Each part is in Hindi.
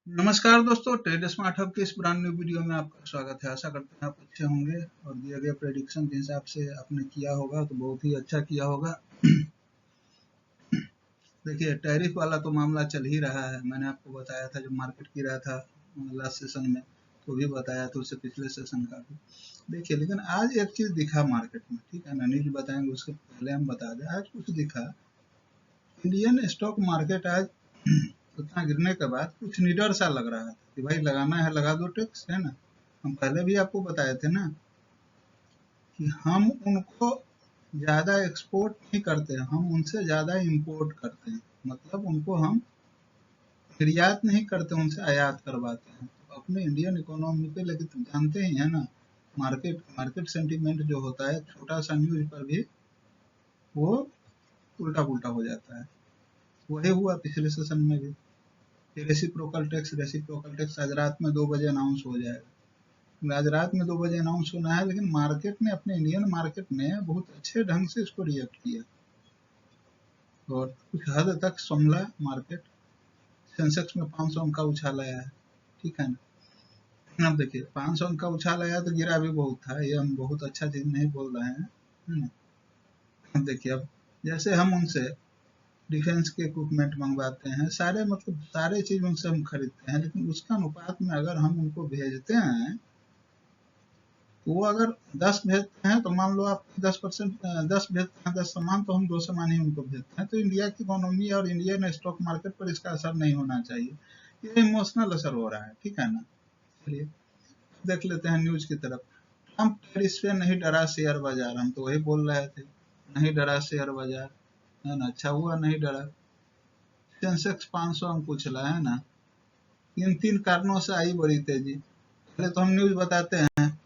नमस्कार दोस्तों, ट्रेड स्मार्ट हब के इस ब्रांड न्यू वीडियो में आपका स्वागत है। आशा करते हैं आप अच्छे होंगे और दिए गए प्रेडिक्शन के हिसाब से आपने किया होगा तो बहुत ही अच्छा किया होगा। देखिए, टैरिफ वाला तो मामला चल ही रहा है। मैंने आपको बताया था जब मार्केट गिरा था लास्ट सेशन में, तो भी बताया था, उससे पिछले सेशन का भी। देखिए, लेकिन आज एक चीज दिखा मार्केट में, ठीक है ना, न्यूज बताएंगे उसके पहले हम बता दें। आज कुछ दिखा, इंडियन स्टॉक मार्केट आज उतना गिरने के बाद कुछ निडर सा लग रहा था कि भाई लगाना है लगा दो टैक्स, है ना। हम पहले भी आपको बताए थे ना कि हम उनको ज्यादा एक्सपोर्ट नहीं करते, हम उनसे ज्यादा इंपोर्ट करते हैं। मतलब उनको हम निर्यात नहीं करते, उनसे आयात करवाते हैं। तो अपने इंडियन इकोनॉमी पे, लेकिन तुम जानते ही है ना, मार्केट मार्केट सेंटीमेंट जो होता है, छोटा सा न्यूज पर भी वो उल्टा पुल्टा हो जाता है। वही हुआ पिछले सेशन में भी। रेसिप्रोकल टैक्स आज रात में 2 बजे अनाउंस हो जाएगा। आज रात में 2 बजे अनाउंस होना है, लेकिन मार्केट ने, अपने इंडियन मार्केट ने बहुत अच्छे ढंग से इसको रिएक्ट किया और कुछ हद तक संभला मार्केट। सेंसेक्स में 500 अंक का उछाल आया है, ठीक है ना। अब देखिए, 500 अंक का उछाल आया तो गिरा भी बहुत था, ये हम बहुत अच्छा चीज नहीं बोल रहे हैं, है ना। अब देखिए, अब जैसे हम उनसे डिफेंस के इक्विपमेंट मंगवाते हैं, सारे मतलब सारे चीज उनसे हम खरीदते हैं, लेकिन उसका अनुपात में अगर हम उनको भेजते हैं तो वो अगर 10 भेजते हैं तो मान लो आप 10%, 10 भेजते हैं 10 सामान, तो हम 2 सामान ही उनको भेजते हैं। तो इंडिया की इकोनॉमी और इंडियन स्टॉक मार्केट पर इसका असर नहीं होना चाहिए, ये इमोशनल असर हो रहा है, ठीक है ना। चलिए देख लेते हैं न्यूज की तरफ। ट्रम्प टैरिफ से नहीं डरा शेयर बाजार, हम तो वही बोल रहे थे, नहीं डरा शेयर बाजार, है ना। अच्छा हुआ नहीं डरा। सेंसेक्स 500 अंक उछला, है ना। इन 3 कारणों से आई बड़ी तेजी। पहले तो हम न्यूज बताते हैं,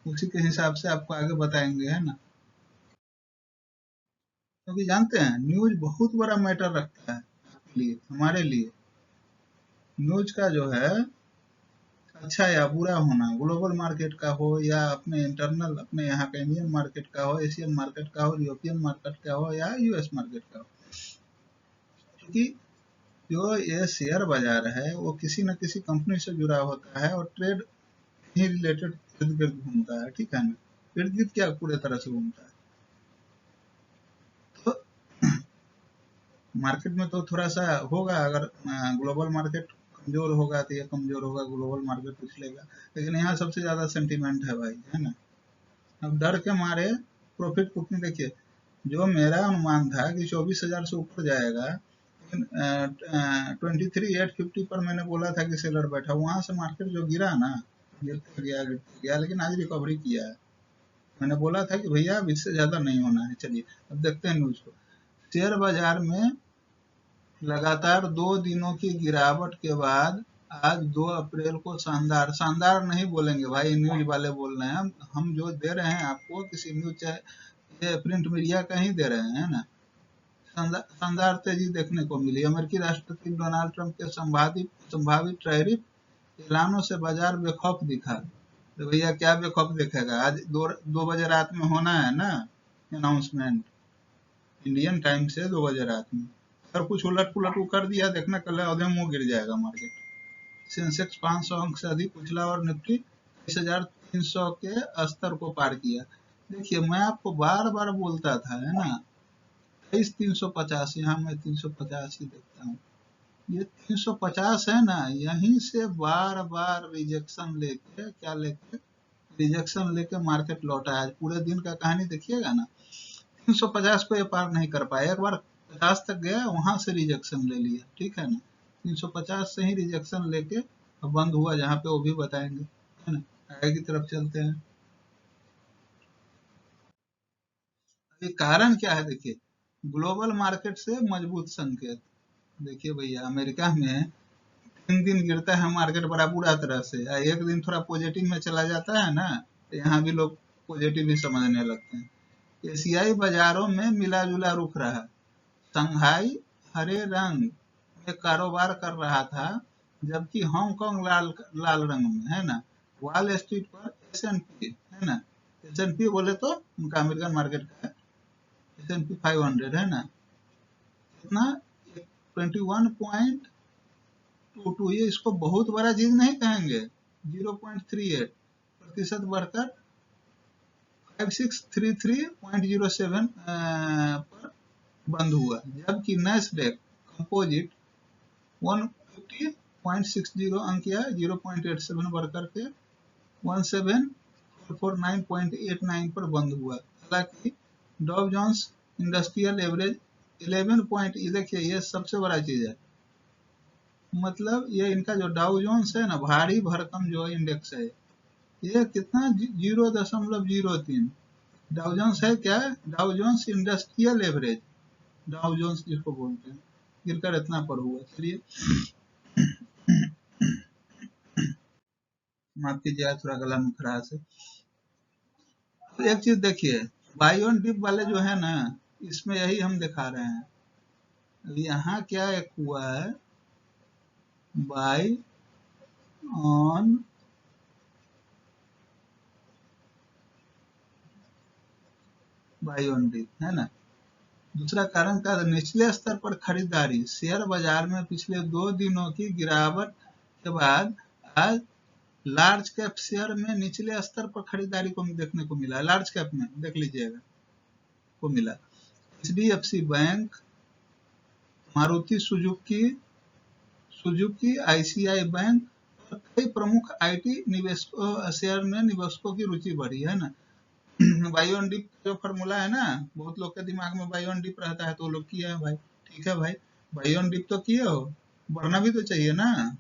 उसी के हिसाब से आपको आगे बताएंगे, है ना। क्योंकि जानते हैं न्यूज बहुत बड़ा मैटर रखता है आपके लिए, हमारे लिए। न्यूज का जो है अच्छा या बुरा होना, ग्लोबल मार्केट का हो या अपने इंटरनल, अपने यहाँ का इंडियन मार्केट का हो, एशियन मार्केट का हो, यूरोपियन मार्केट का हो या यूएस मार्केट का हो, क्योंकि जो ये शेयर बाजार है वो किसी न किसी कंपनी से जुड़ा होता है और ट्रेड ही रिलेटेड इर्द गिर्द घूमता है, ठीक है ना। इर्द गिर्द क्या, पूरे तरह से घूमता है। तो मार्केट में तो थोड़ा सा होगा, अगर ग्लोबल मार्केट कमजोर होगा तो ये कमजोर होगा, ग्लोबल मार्केट पिछलेगा। लेकिन यहाँ सबसे ज्यादा सेंटीमेंट है भाई, है ना। अब डर के मारे प्रॉफिट बुकिंग देखिए, जो मेरा अनुमान था कि 24,000 से ऊपर जाएगा, लेकिन 23,850 पर मैंने बोला था कि सेलर बैठा, वहां से मार्केट जो गिरा ना, गिरते गया, लेकिन आज रिकवरी किया है। मैंने बोला था कि भैया अब इससे ज्यादा नहीं होना है। चलिए अब देखते हैं न्यूज को। शेयर बाजार में लगातार 2 दिनों की गिरावट के बाद आज 2 अप्रैल को शानदार, शानदार नहीं बोलेंगे भाई, न्यूज वाले बोल रहे हैं, हम जो दे रहे हैं आपको किसी न्यूज, चाहे ये प्रिंट मीडिया का ही दे रहे हैं ना। शानदार तेजी देखने को मिली। अमेरिकी राष्ट्रपति डोनाल्ड ट्रंप के संभावित संभावित टैरिफ ऐलानों से बाजार बेखौफ दिखा। तो भैया क्या बेखौफ देखेगा, आज 2 बजे रात में होना है ना अनाउंसमेंट, इंडियन टाइम से 2 बजे रात में। अगर कुछ उलट पुलट वो कर दिया, देखना कल औधे मुंह गिर जाएगा मार्केट। सेंसेक्स 500 अंक से अधिक उछला और निफ्टी 23,300 के स्तर को पार किया। देखिए, मैं आपको बार बार बोलता था, है ना, 23,350, यहाँ मैं 350 ही देखता हूँ। ये 350 है ना, यहीं से बार बार रिजेक्शन लेके, क्या लेके, रिजेक्शन लेके मार्केट लौटा है। आज पूरे दिन का कहानी देखिएगा ना, 350 को ये पार नहीं कर पाया। एक बार 50 तक गया, वहां से रिजेक्शन ले लिया, ठीक है ना। 350 से ही रिजेक्शन लेके अब बंद हुआ जहां पे, वो भी बताएंगे, है ना। आगे की तरफ चलते हैं। ये कारण क्या है, देखिए, ग्लोबल मार्केट से मजबूत संकेत। देखिए भैया, अमेरिका में 3 दिन गिरता है मार्केट बड़ा बुरा तरह से, एक दिन थोड़ा पॉजिटिव में चला जाता है ना, तो यहाँ भी लोग पॉजिटिव ही समझने लगते हैं। एशियाई बाजारों में मिला जुला रुख रहा। शंघाई हरे रंग में कारोबार कर रहा था, जबकि हांगकांग लाल लाल रंग में, है ना। वॉल स्ट्रीट पर एस&पी, है ना, एस&पी बोले तो उनका अमेरिकन मार्केट का एस&पी 500, है ना, कितना, 21.2 0.22, ये इसको बहुत बड़ा चीज नहीं कहेंगे। 0.38% बढ़कर 5633.07 पर बंद हुआ, जबकि नैस्डैक कंपोजिट 150.60 अंक या 0.87 बढ़कर के 17449.89 पर बंद हुआ। हालांकि Dow Jones industrial average 11 point, ये देखिए ये सबसे बड़ा चीज है, मतलब ये इनका जो डाउ जोन्स है ना, भारी भरकम जो इंडेक्स है, ये कितना 0.03 डाउ जोन्स है। क्या Dow Jones industrial average, Dow Jones जिसको बोलते हैं, गिरकर इतना पर हुआ। चलिए माफ कीजिए, थोड़ा गला में खराश है। तो एक चीज देखिए, बाई ऑन डिप वाले जो है ना, इसमें यही हम दिखा रहे हैं। यहाँ क्या एक हुआ है, बाई ऑन डिप है ना। दूसरा कारण का निचले स्तर पर खरीदारी, शेयर बाजार में पिछले 2 दिनों की गिरावट के बाद आज लार्ज कैप शेयर में निचले स्तर पर खरीदारी को देखने को मिला। लार्ज कैप में देख लीजिएगा को मिला। HDFC bank, Maruti Suzuki, ICI bank और कई प्रमुख आईटी निवेशकों शेयर में निवेशकों की रुचि बढ़ी है ना। बाई ऑन डिप जो फॉर्मूला है ना, बहुत लोग के दिमाग में बाई ऑन डिप रहता है, तो वो लोग किए हैं भाई। ठीक है भाई, बाई ऑन डिप तो किए हो, बढ़ना भी तो चाहिए ना।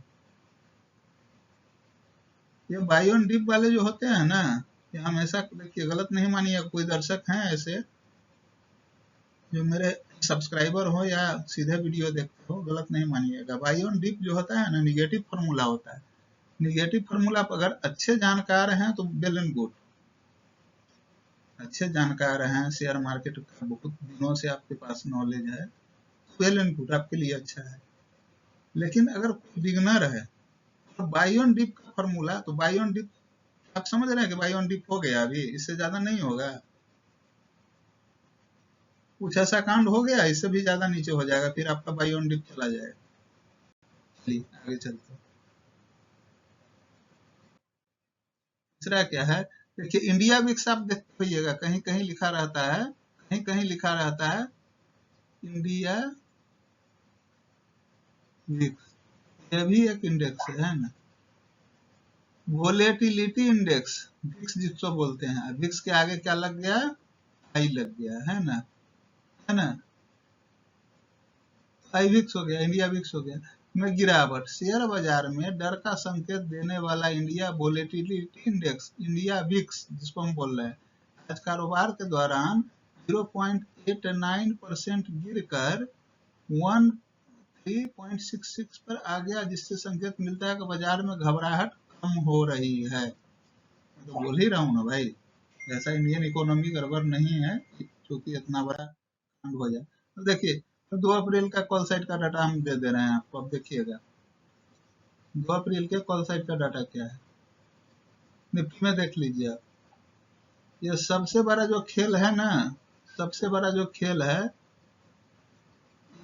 ये बाई ऑन डिप वाले जो होते हैं ना, ये हमेशा देखिए, गलत नहीं मानिए, कोई दर्शक हैं ऐसे जो मेरे सब्सक्राइबर हो या सीधे वीडियो देखते हो, गलत नहीं मानिएगा। बाई ऑन डिप जो होता है ना, निगेटिव फॉर्मूला होता है। निगेटिव फॉर्मूला अगर अच्छे जानकार हैं तो वेल एंड गुड, अच्छे जानकार हैं, शेयर मार्केट का बहुत दिनों से आपके पास नॉलेज है, वेल एंड गुड, आपके लिए अच्छा है। लेकिन अगर कोई बिगनर है तो बाई ऑन डिप का फॉर्मूला, तो बाई ऑन डिप आप समझ रहे हैं कि बाई ऑन डिप हो गया, अभी इससे ज्यादा नहीं होगा। कुछ ऐसा कांड हो गया, इससे भी ज्यादा नीचे हो जाएगा, फिर आपका बाई ऑन डिप चला जाएगा। चलिए आगे चलते हैं। तीसरा क्या है, देखिए इंडिया विक्स आप देखते होइएगा, कहीं कहीं लिखा रहता है, कहीं कहीं लिखा रहता है इंडिया विक्स, ये भी एक इंडेक्स है ना। वोलेटिलिटी इंडेक्स, विक्स जिसको बोलते हैं, विक्स के आगे क्या लग गया, आई लग गया है ना, है ना। आई विक्स हो गया, इंडिया विक्स हो गया। में गिरावट, शेयर बाजार में डर का संकेत देने वाला India volatility index, India VIX जिसको हम बोल रहे हैं, आज कारोबार के दौरान 0.89% गिरकर 13.66 पर आ गया, जिससे संकेत मिलता है कि बाजार में घबराहट कम हो रही है। तो बोल ही रहा हूँ ना भाई, ऐसा इंडियन इकोनॉमी गड़बड़ नहीं है क्योंकि इतना बड़ा कांड हो जाए। तो देखिए, तो 2 अप्रैल का कॉल साइट का डाटा हम दे दे रहे हैं आपको, अब देखिएगा 2 अप्रैल के कॉल साइट का डाटा क्या है, निफ्टी में देख लीजिए आप। ये सबसे बड़ा जो खेल है ना, सबसे बड़ा जो खेल है,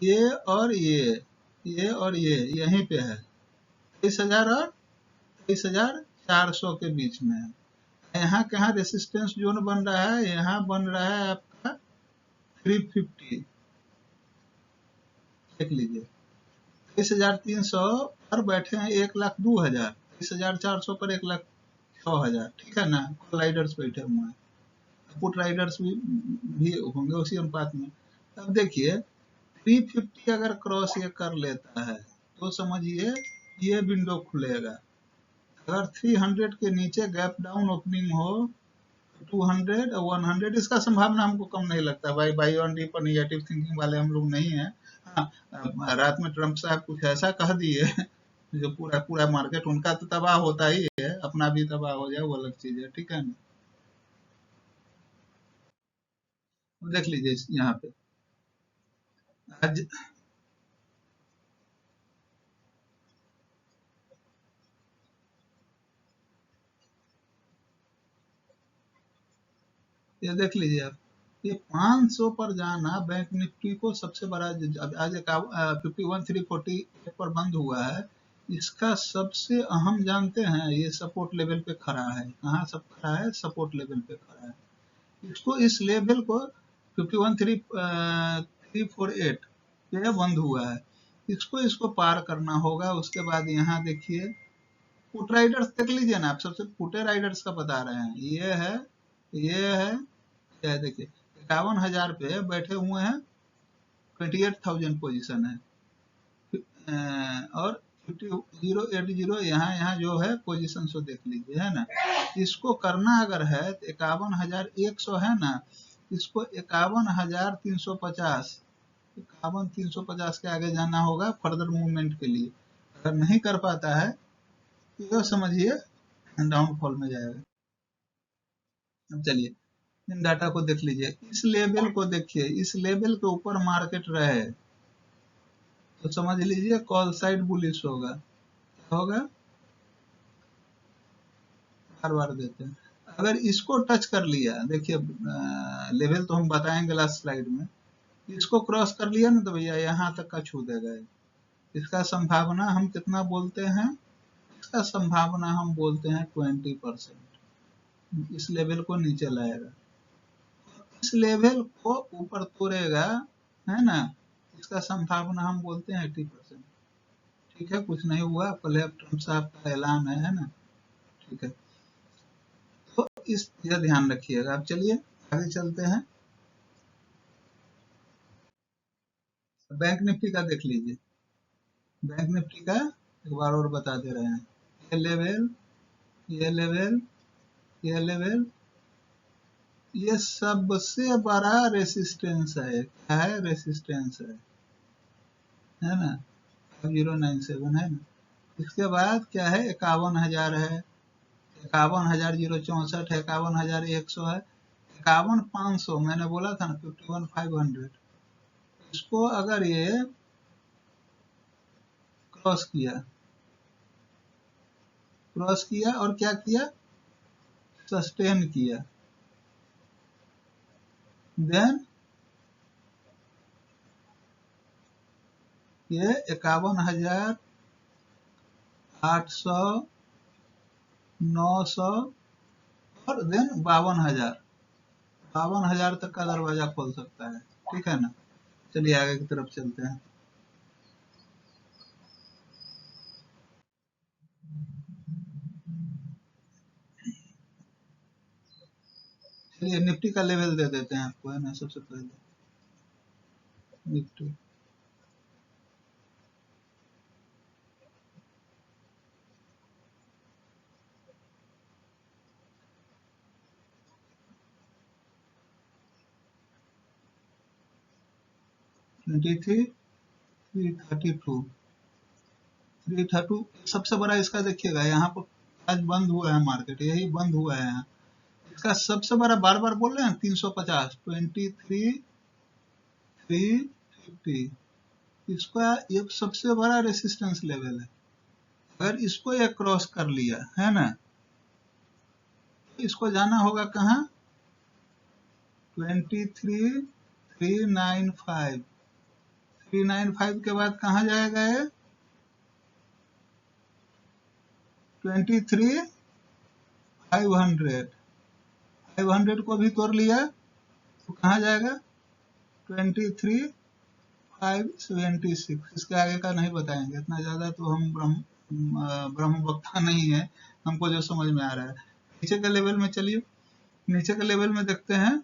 ये और ये और ये यहीं पे है, 23,000 और 23,400 के बीच में है। यहाँ कहाँ रेसिस्टेंस जोन बन रहा है, यहाँ बन रहा है आपका 350, देख लीजिए 23,300 पर बैठे हैं 1,02,000, 23,400 पर 1,06,000, ठीक है ना। कॉल राइडर्स बैठे हुए हैं, पुट राइडर्स भी होंगे उसी अनुपात में। अब देखिए 350 अगर क्रॉस ये कर लेता है तो समझिए ये विंडो खुलेगा। अगर 300 के नीचे गैप डाउन ओपनिंग हो, 200 और 100, इसका संभावना हमको कम नहीं लगता भाई। बाई ऑन डिप पर निगेटिव थिंकिंग वाले हम लोग नहीं है। हाँ, रात में ट्रम्प साहब कुछ ऐसा कह दिए जो पूरा पूरा मार्केट उनका तो तबाह होता ही है, अपना भी तबाह हो जाए वो अलग चीज है, ठीक है ना। देख लीजिए यहाँ पे आज, ये देख लीजिए आप, ये 500 पर जाना बैंक निफ्टी को सबसे बड़ा, आज 51,340 पर बंद हुआ है, इसका सबसे अहम जानते हैं, ये सपोर्ट लेवल पे खड़ा है। कहाँ सब खड़ा है? सपोर्ट लेवल पे खड़ा है। इसको, इस लेवल को 51,348 पे बंद हुआ है। इसको पार करना होगा। उसके बाद यहाँ देखिए पुट राइडर्स देख लीजिए ना आप, सबसे पुटे राइडर्स का बता रहे हैं। ये है, ये है, क्या देखिए 51,000 पे बैठे हुए हैं, 28,000 पोजीशन है। और 5080 यहाँ जो है पोजीशन सो देख लीजिए, है ना। इसको करना अगर है तो 51,100 है ना, इसको 51,350, 51,350 के आगे जाना होगा फर्दर मूवमेंट के लिए। अगर नहीं कर पाता है तो ये समझिए डाउनफॉल में जाएगा। अब चलिए इन डाटा को देख लीजिए। इस लेवल को देखिए, इस लेवल के ऊपर मार्केट रहे तो समझ लीजिए कॉल साइड बुलिश होगा। क्या होगा? बार बार देते हैं। अगर इसको टच कर लिया, देखिए लेवल तो हम बताएंगे लास्ट स्लाइड में, इसको क्रॉस कर लिया ना तो भैया यहाँ तक का छू देगा। इसका संभावना हम कितना बोलते हैं? इसका संभावना हम बोलते हैं 20%। इस लेवल को नीचे लाएगा, इस लेवल को ऊपर तोड़ेगा, है ना, इसका संभावना हम बोलते हैं 80%। ठीक है, कुछ नहीं हुआ, पहले अब ट्रम्प साहब का ऐलान है ना। ठीक है, तो इस यह ध्यान रखिएगा। अब चलिए आगे चलते हैं। बैंक निफ्टी का देख लीजिए। बैंक निफ्टी का एक बार और बता दे रहे हैं। ये लेवल, ये लेवल, ये लेवल, ये सबसे बड़ा रेसिस्टेंस है। क्या है? रेसिस्टेंस है ना, 5097 है ना। इसके बाद क्या है? 51,000 है, 51,064 है, 51,100 है, 51,500 मैंने बोला था ना, 51,500। इसको अगर ये क्रॉस किया, क्रॉस किया और क्या किया? सस्टेन किया, देन ये 51,800, 900 और देन 52,000, 52,000 तक का दरवाजा खोल सकता है। ठीक है ना। चलिए आगे की तरफ चलते हैं। चलिए निफ्टी का लेवल दे देते हैं आपको, है ना। सबसे पहले निफ्टी, ट्वेंटी थ्री 332, 332 सबसे बड़ा इसका देखिएगा। यहाँ पर आज बंद हुआ है मार्केट, यही बंद हुआ है यहाँ। इसका सबसे बड़ा, बार बार बोल रहे हैं 350, 23,350, इसका एक सबसे बड़ा रेसिस्टेंस लेवल है। अगर इसको ये क्रॉस कर लिया, है ना, तो इसको जाना होगा कहाँ? 23,395, 395 के बाद कहाँ जाएगा ये? 23,500, 500 को भी तोड़ लिया तो कहाँ जाएगा? 23,576। इसके आगे का नहीं बताएंगे, इतना ज्यादा तो हम ब्रह्म वक्ता नहीं है, हमको जो समझ में आ रहा है। नीचे के लेवल में चलिए, नीचे के लेवल में देखते हैं।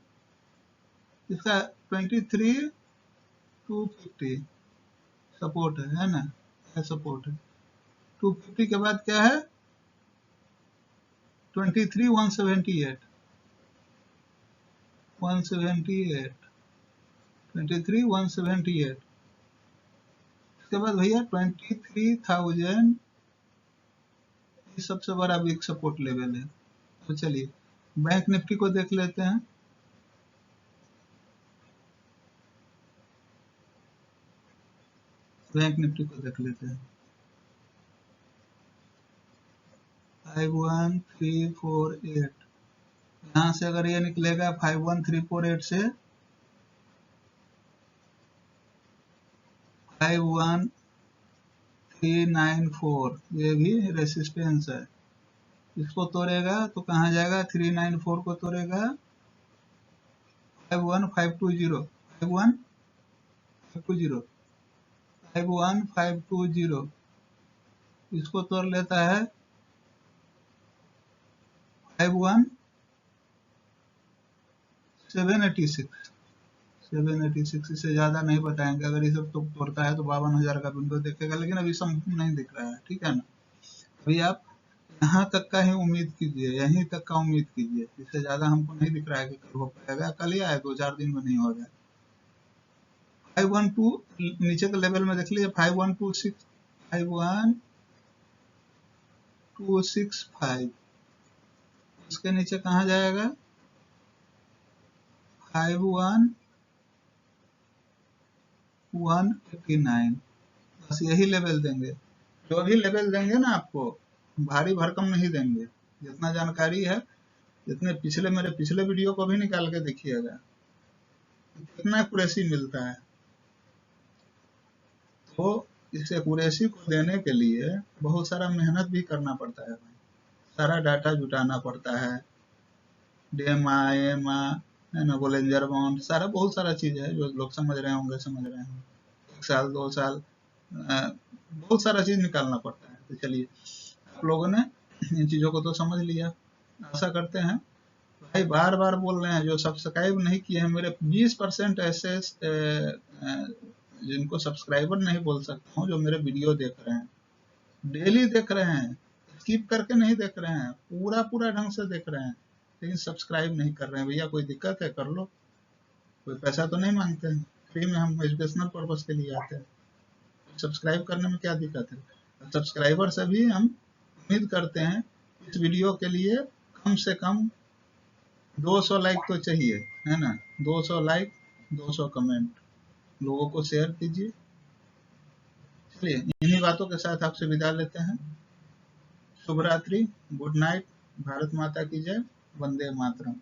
इसका 23,250 सपोर्ट है ना, सपोर्ट है। 250 के बाद क्या है? 23,178, 178, 23,178। इसके बाद भैया 23,000, ये सबसे बड़ा बिग सपोर्ट लेवल है। तो चलिए बैंक निफ्टी को देख लेते हैं। बैंक निफ्टी को देख लेते हैं। 51,348, यहाँ से अगर ये निकलेगा 51,348 से 51,348 394, ये भी रेसिस्टेंस है। इसको तोड़ेगा तो कहाँ जाएगा? 394 को तोड़ेगा 51520, 51520, 51520, इसको तोड़ लेता है 51786, 786, इससे ज्यादा नहीं बताएंगे। अगर ये सब तो तोड़ता है तो 52,000 का विंडो देखेगा, लेकिन अभी संपूर्ण नहीं दिख रहा है, ठीक है ना। अभी आप यहाँ तक का ही उम्मीद कीजिए, यहीं तक का उम्मीद कीजिए, इससे ज्यादा हमको नहीं दिख रहा है कि कल हो पाएगा। कल ही आए, 2-4 दिन में नहीं होगा। 512 नीचे के लेवल में देख लीजिए, 5126, 51265, उसके नीचे कहाँ जाएगा? 51189, बस यही लेवल देंगे। जो भी लेवल देंगे ना आपको, भारी भरकम नहीं देंगे। जितना जानकारी है, जितने पिछले मेरे पिछले वीडियो को भी निकाल के देखिएगा, कितना एक्यूरेसी मिलता है। तो इस एक्यूरेसी को देने के लिए बहुत सारा मेहनत भी करना पड़ता है भाई, सारा डाटा जुटाना पड़ता है, डेमा एमा है ना, बोलेंजर बाउंड, सारा बहुत सारा चीज है जो लोग समझ रहे होंगे, समझ रहे होंगे। 1 साल 2 साल बहुत सारा चीज निकालना पड़ता है। तो चलिए, आप लोगों ने इन चीजों को तो समझ लिया, आशा करते हैं। भाई बार बार बोल रहे हैं, जो सब्सक्राइब नहीं किए हैं, मेरे 20% ऐसे जिनको सब्सक्राइबर नहीं बोल सकता हूँ, जो मेरे वीडियो देख रहे हैं, डेली देख रहे हैं, स्किप करके नहीं देख रहे हैं, पूरा पूरा ढंग से देख रहे हैं, लेकिन सब्सक्राइब नहीं कर रहे हैं। भैया कोई दिक्कत है? कर लो, कोई पैसा तो नहीं मांगते हैं, फ्री में हम एजुकेशनल पर्पज के लिए आते हैं। सब्सक्राइब करने में क्या दिक्कत है? सब्सक्राइबर से भी हम उम्मीद करते हैं, इस वीडियो के लिए कम से कम 200 लाइक तो चाहिए, है ना। 200 लाइक, 200 कमेंट, लोगों को शेयर कीजिए। चलिए, इन्हीं बातों के साथ आपसे विदा लेते हैं। शुभ रात्रि, गुड नाइट, भारत माता की जय, वंदे मातरम।